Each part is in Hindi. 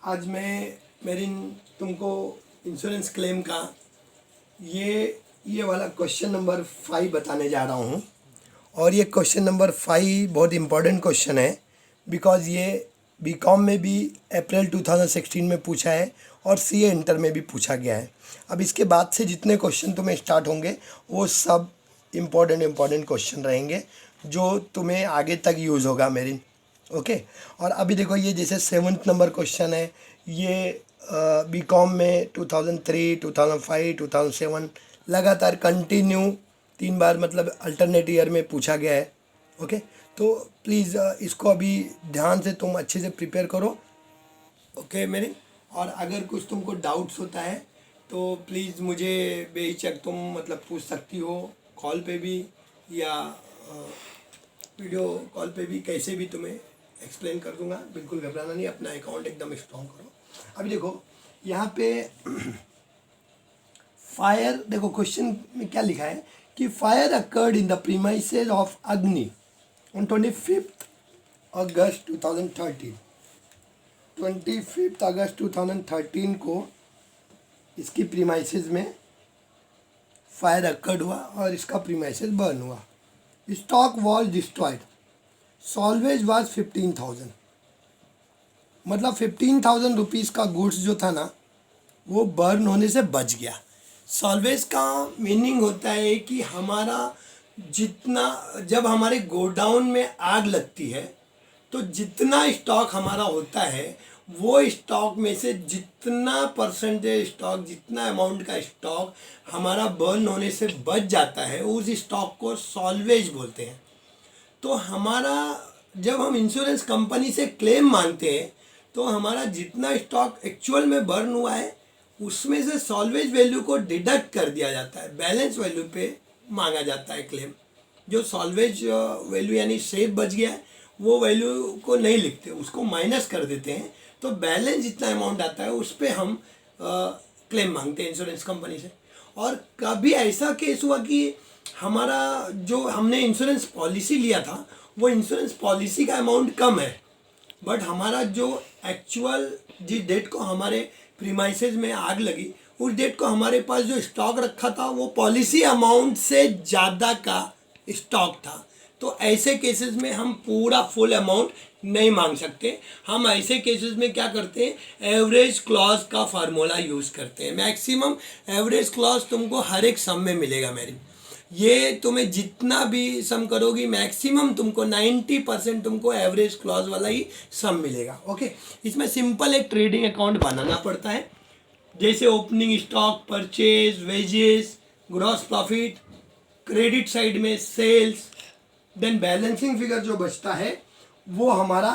आज मैं मेरी तुमको इंश्योरेंस क्लेम का ये वाला क्वेश्चन नंबर 5 बताने जा रहा हूँ। और ये क्वेश्चन नंबर 5 बहुत इम्पोर्टेंट क्वेश्चन है, बिकॉज़ ये बीकॉम में भी अप्रैल 2016 में पूछा है और सीए इंटर में भी पूछा गया है। अब इसके बाद से जितने क्वेश्चन तुम्हें स्टार्ट होंगे वो सब इम्पोर्टेंट क्वेश्चन रहेंगे जो तुम्हें आगे तक यूज़ होगा मेरी। ओके और अभी देखो, ये जैसे 7th नंबर क्वेश्चन है, ये बीकॉम में 2003, 2005, 2007 लगातार कंटिन्यू 3 बार मतलब अल्टरनेट ईयर में पूछा गया है। ओके तो प्लीज़ इसको अभी ध्यान से तुम अच्छे से प्रिपेयर करो। ओके मेरे, और अगर कुछ तुमको डाउट्स होता है तो प्लीज़ मुझे बेहिचक तुम मतलब पूछ सकती हो, कॉल पे भी या वीडियो कॉल पे भी, कैसे भी तुम्हें एक्सप्लेन कर दूंगा। बिल्कुल घबराना नहीं, अपना अकाउंट एकदम स्ट्रॉन्ग करो। अभी देखो यहाँ पे फायर, देखो क्वेश्चन में क्या लिखा है कि fire occurred in the premises of अग्नि ऑन 25 अगस्त 2013। 25 अगस्त 2013 को इसकी प्रीमाइसेस में फायर अकर्ड हुआ और इसका प्रीमाइसेस बर्न हुआ। Stock was destroyed, salvage was 15,000, मतलब 15,000 रुपीज़ का गुड्स जो था ना वो बर्न होने से बच गया। सॉल्वेज का मीनिंग होता है कि हमारा जितना, जब हमारे गोडाउन में आग लगती है तो जितना स्टॉक हमारा होता है वो स्टॉक में से जितना परसेंटेज स्टॉक, जितना अमाउंट का स्टॉक हमारा बर्न होने से बच जाता है उस स्टॉक को सॉल्वेज बोलते हैं। तो हमारा जब हम इंश्योरेंस कंपनी से क्लेम मांगते हैं तो हमारा जितना स्टॉक एक्चुअल में बर्न हुआ है उसमें से सॉल्वेज वैल्यू को डिडक्ट कर दिया जाता है, बैलेंस वैल्यू पे मांगा जाता है क्लेम। जो सॉल्वेज वैल्यू यानी सेफ बच गया है वो वैल्यू को नहीं लिखते, उसको माइनस कर देते हैं, तो बैलेंस जितना अमाउंट आता है उस पर हम क्लेम मांगते हैं इंश्योरेंस कंपनी से। और कभी ऐसा केस हुआ कि हमारा जो हमने इंश्योरेंस पॉलिसी लिया था वो इंश्योरेंस पॉलिसी का अमाउंट कम है, बट हमारा जो एक्चुअल जिस डेट को हमारे प्रीमाइसेस में आग लगी उस डेट को हमारे पास जो स्टॉक रखा था वो पॉलिसी अमाउंट से ज़्यादा का स्टॉक था। तो ऐसे केसेस में हम पूरा फुल अमाउंट नहीं मांग सकते। हम ऐसे केसेस में क्या करते हैं, एवरेज क्लॉज का फार्मूला यूज़ करते हैं। मैक्सिमम एवरेज क्लॉज तुमको हर एक सम में मिलेगा मेरी। ये तुम्हें जितना भी सम करोगी मैक्सिमम तुमको 90% तुमको एवरेज क्लॉज वाला ही सम मिलेगा। ओके, इसमें सिंपल एक ट्रेडिंग अकाउंट बनाना पड़ता है, जैसे opening stock, purchase, wages, gross profit, credit side में सेल्स, देन बैलेंसिंग फिगर जो बचता है वो हमारा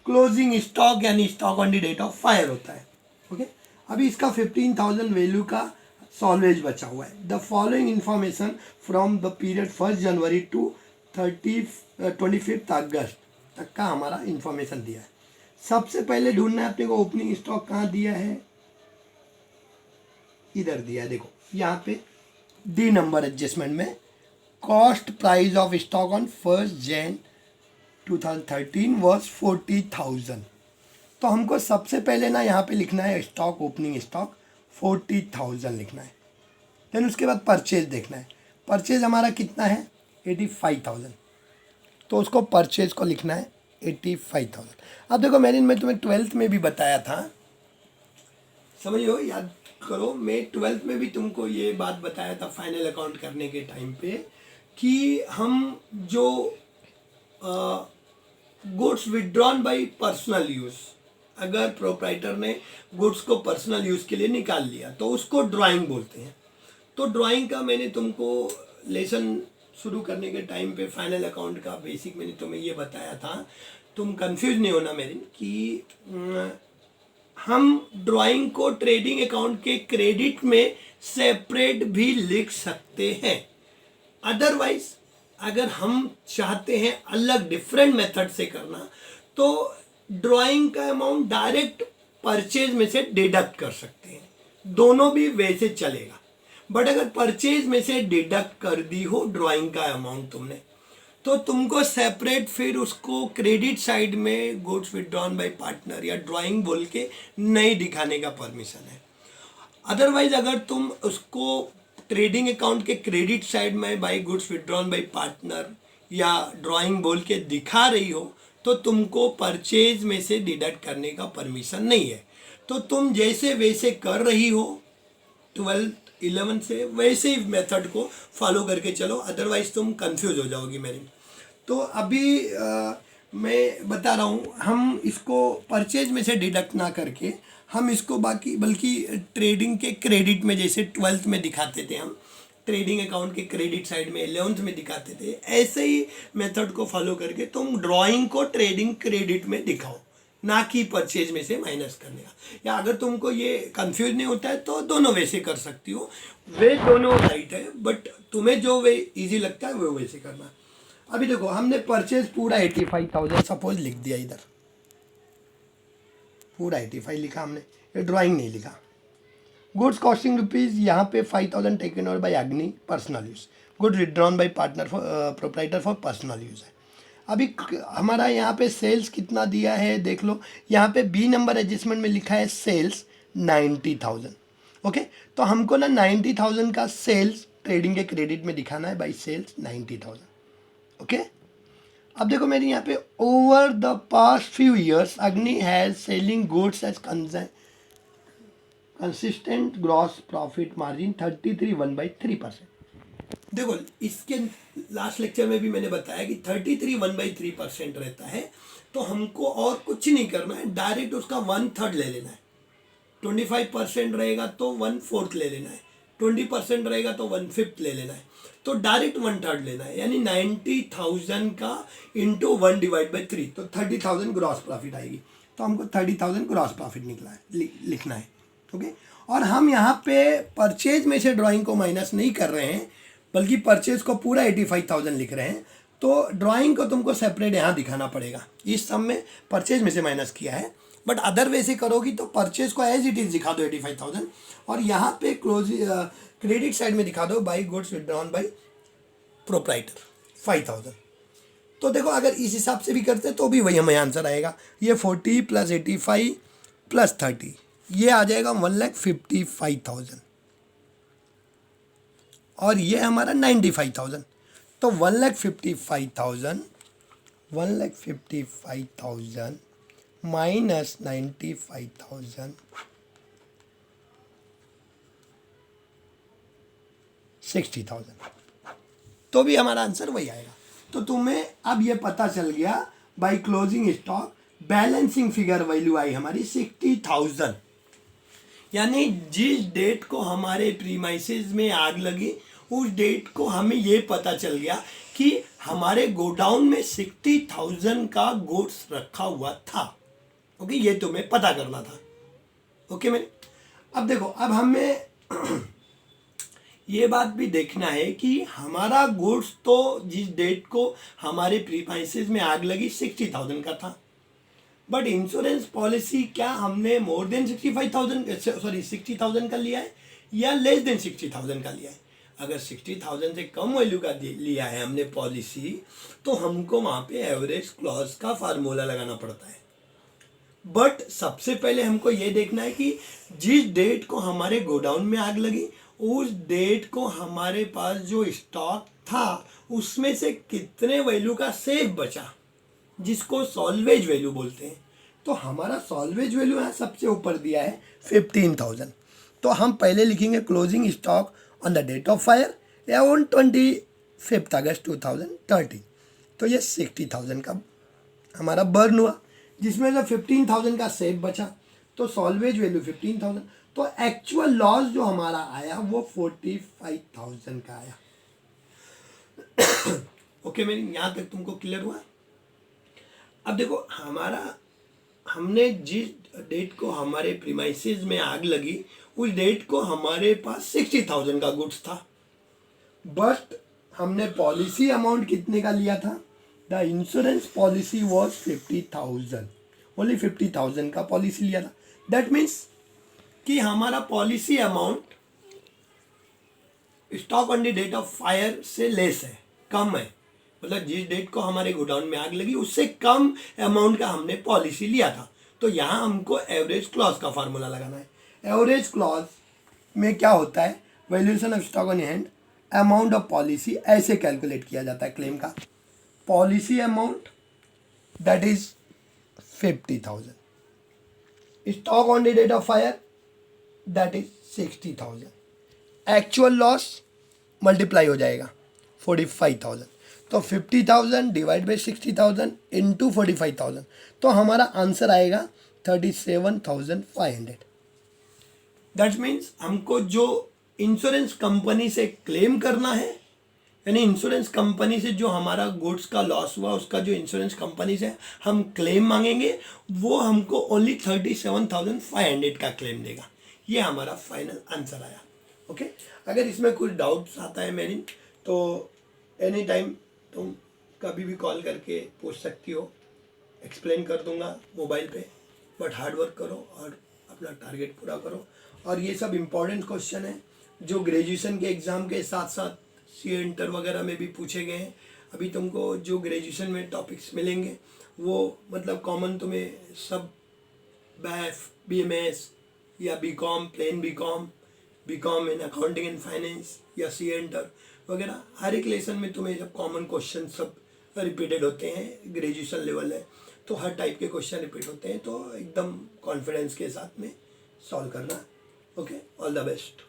क्लोजिंग स्टॉक यानी stock on the date of fire होता है। ओके, अभी इसका 15,000 वैल्यू का सॉल्वेज बचा हुआ है। The following information from the period 1 January to 25 August तक का हमारा इंफॉर्मेशन दिया है। सबसे पहले ढूंढना है अपने को ओपनिंग स्टॉक कहाँ दिया है, इधर दिया है। देखो यहाँ पे डी नंबर एडजस्टमेंट में cost price of stock on 1 Jain 2013 was 40,000। तो हमको सबसे पहले ना यहाँ पे लिखना है स्टॉक, ओपनिंग स्टॉक 40,000 लिखना है। देन उसके बाद परचेज देखना है, परचेज हमारा कितना है 85,000, तो उसको परचेज को लिखना है 85,000। अब देखो मैं तुम्हें 12th में भी बताया था, समझियो, याद करो, मैं 12th में भी तुमको ये बात बताया था फाइनल अकाउंट करने के टाइम पे कि हम जो goods withdrawn bye personal use, अगर प्रोप्राइटर ने गुड्स को पर्सनल यूज़ के लिए निकाल लिया तो उसको ड्राइंग बोलते हैं। तो ड्राइंग का मैंने तुमको लेसन शुरू करने के टाइम पे फाइनल अकाउंट का बेसिक मैंने तुम्हें ये बताया था, तुम कंफ्यूज नहीं होना मेरी, कि हम ड्राइंग को ट्रेडिंग अकाउंट के क्रेडिट में सेपरेट भी लिख सकते हैं। अदरवाइज अगर हम चाहते हैं अलग डिफरेंट मेथड से करना तो ड्राइंग का अमाउंट डायरेक्ट परचेज में से डिडक्ट कर सकते हैं, दोनों भी वैसे चलेगा। बट अगर परचेज में से डिडक्ट कर दी हो ड्राइंग का अमाउंट तुमने, तो तुमको सेपरेट फिर उसको क्रेडिट साइड में गुड्स विड्रॉन बाय पार्टनर या ड्राइंग बोल के नहीं दिखाने का परमिशन है। अदरवाइज अगर तुम उसको ट्रेडिंग अकाउंट के क्रेडिट साइड में by goods withdrawn by partner या ड्राइंग बोल के दिखा रही हो तो तुमको परचेज में से डिडक्ट करने का परमिशन नहीं है। तो तुम जैसे वैसे कर रही हो 12-11 से वैसे ही मेथड को फॉलो करके चलो, अदरवाइज तुम कंफ्यूज हो जाओगी मेरी। तो अभी मैं बता रहा हूँ, हम इसको परचेज में से डिडक्ट ना करके हम इसको बाकी बल्कि ट्रेडिंग के क्रेडिट में जैसे 12th में दिखाते थे, हम ट्रेडिंग अकाउंट के क्रेडिट साइड में 11th में दिखाते थे, ऐसे ही मेथड को फॉलो करके तुम ड्राइंग को ट्रेडिंग क्रेडिट में दिखाओ, ना कि परचेज में से माइनस करने का। या अगर तुमको ये कंफ्यूज नहीं होता है तो दोनों वैसे कर सकती हो, वे दोनों राइट है, बट तुम्हें जो वे इजी लगता है वो वैसे करना। अभी देखो हमने परचेज पूरा 85,000 सपोज लिख दिया, इधर पूरा 85 लिखा हमने, ये ड्राइंग नहीं लिखा। गुड्स कॉस्टिंग रुपीज़ यहाँ पे 5,000 टेकन ओवर बाय अग्नि personal use, good withdrawn by partner for proprietor for personal use है। अभी हमारा यहाँ पे सेल्स कितना दिया है देख लो, यहाँ पे बी नंबर एडजस्टमेंट में लिखा है सेल्स 90,000। ओके, तो हमको ना 90,000 का सेल्स ट्रेडिंग के क्रेडिट में दिखाना है, बाई सेल्स 90,000। ओके, अब देखो मेरी यहाँ पे over the past few years Agni has selling goods as consistent gross profit margin 33.1/3%। देखो इसके लास्ट लेक्चर में भी मैंने बताया कि 33.1/3% रहता है, तो हमको और कुछ नहीं करना है, डायरेक्ट उसका 1/3 ले लेना है। 25% रहेगा तो 1/4 ले लेना है, 20% रहेगा तो 1/5 ले लेना है, तो डायरेक्ट 1/3 लेना है, यानी 90,000 का इंटू 1/3, तो 30,000 ग्रॉस प्रॉफिट आएगी। तो हमको 30,000 ग्रॉस प्रॉफिट निकला है, लिखना है। ओके, और हम यहाँ पे परचेज में से ड्राइंग को माइनस नहीं कर रहे हैं, बल्कि परचेज को पूरा 85,000 लिख रहे हैं, तो ड्राइंग को तुमको सेपरेट यहाँ दिखाना पड़ेगा। इस सम में परचेज में से माइनस किया है, बट अदर वे से करोगी तो परचेज को एज इट इज दिखा दो 85,000, और यहाँ पे क्लोज क्रेडिट साइड में दिखा दो by goods withdrawn by proprietor 5,000। तो देखो अगर इस हिसाब से भी करते तो भी वही हमें आंसर आएगा। ये 40 + 85 + 30 ये आ जाएगा 1,55,000, और ये हमारा 95,000, तो 1,55,000 माइनस 95,000 60,000, तो भी हमारा आंसर वही आएगा। तो तुम्हें अब ये पता चल गया by closing stock balancing figure value आई हमारी 60,000, यानी जिस डेट को हमारे प्रीमाइसेस में आग लगी उस डेट को हमें ये पता चल गया कि हमारे गोडाउन में 60,000 का गुड्स रखा हुआ था। ओके, ये तुम्हें पता करना था। ओके मेरे, अब देखो अब हमें ये बात भी देखना है कि हमारा गुड्स तो जिस डेट को हमारे प्रीमाइसेस में आग लगी 60,000 का था, बट इंश्योरेंस पॉलिसी क्या हमने मोर देन 60,000 का लिया है या लेस देन 60,000 का लिया है। अगर 60,000 से कम वैल्यू का लिया है हमने पॉलिसी, तो हमको वहाँ पे एवरेज क्लॉज का फार्मूला लगाना पड़ता है। बट सबसे पहले हमको ये देखना है कि जिस डेट को हमारे गोडाउन में आग लगी उस डेट को हमारे पास जो स्टॉक था उसमें से कितने वैल्यू का सेफ बचा, जिसको सॉल्वेज वैल्यू बोलते हैं। तो हमारा सॉल्वेज वैल्यू यहाँ सबसे ऊपर दिया है 15,000, तो हम पहले लिखेंगे closing stock on the date of fire या ऑन 25 अगस्त 2013, तो ये 60,000 का हमारा बर्न हुआ, जिसमें से 15,000 का सेफ बचा, तो सॉल्वेज वैल्यू 15,000, तो एक्चुअल लॉस जो हमारा आया वो 45,000 का आया। ओके मेरी यहाँ तक तुमको क्लियर हुआ। अब देखो हमने जिस डेट को हमारे प्रीमाइसेस में आग लगी उस डेट को हमारे पास 60,000 का गुड्स था, बट हमने पॉलिसी अमाउंट कितने का लिया था, the insurance policy was 50,000, only 50,000 का पॉलिसी लिया था। दैट मीन्स कि हमारा policy amount stock on the date of fire से लेस है, कम है, मतलब जिस डेट को हमारे गोडाउन में आग लगी उससे कम अमाउंट का हमने पॉलिसी लिया था। तो यहाँ हमको एवरेज क्लॉज का फार्मूला लगाना है। एवरेज क्लॉज में क्या होता है, valuation of stock on hand, amount of policy, ऐसे कैलकुलेट किया जाता है क्लेम का। Policy amount that is 50,000, stock on the date of fire that is 60,000, actual loss multiply हो जाएगा 45,000। तो 50,000 डिवाइड बाई 60,000 इंटू 45,000, तो हमारा आंसर आएगा 37,500। दैट मीन्स हमको जो इंश्योरेंस कंपनी से क्लेम करना है, यानी इंश्योरेंस कंपनी से जो हमारा गुड्स का लॉस हुआ उसका जो इंश्योरेंस कंपनी से हम क्लेम मांगेंगे, वो हमको ओनली 37,500 का क्लेम देगा। ये हमारा फाइनल आंसर आया। ओके, अगर इसमें कुछ डाउट्स आता है मेरी, तो एनी टाइम तुम कभी भी कॉल करके पूछ सकती हो, एक्सप्लेन कर दूंगा मोबाइल पे। बट हार्ड वर्क करो और अपना टारगेट पूरा करो। और ये सब इम्पोर्टेंट क्वेश्चन है जो ग्रेजुएशन के एग्ज़ाम के साथ साथ सीए इंटर वगैरह में भी पूछे गए हैं। अभी तुमको जो ग्रेजुएशन में टॉपिक्स मिलेंगे वो मतलब कॉमन तुम्हें सब बैफ, बीएमएस या BCom, plain BCom, BCom in accounting and finance या सीए इंटर वगैरह, हर एक लेसन में तुम्हें जब कॉमन क्वेश्चन सब रिपीटेड होते हैं, ग्रेजुएशन लेवल है तो हर टाइप के क्वेश्चन रिपीट होते हैं, तो एकदम कॉन्फिडेंस के साथ में सॉल्व करना। Okay, all the best.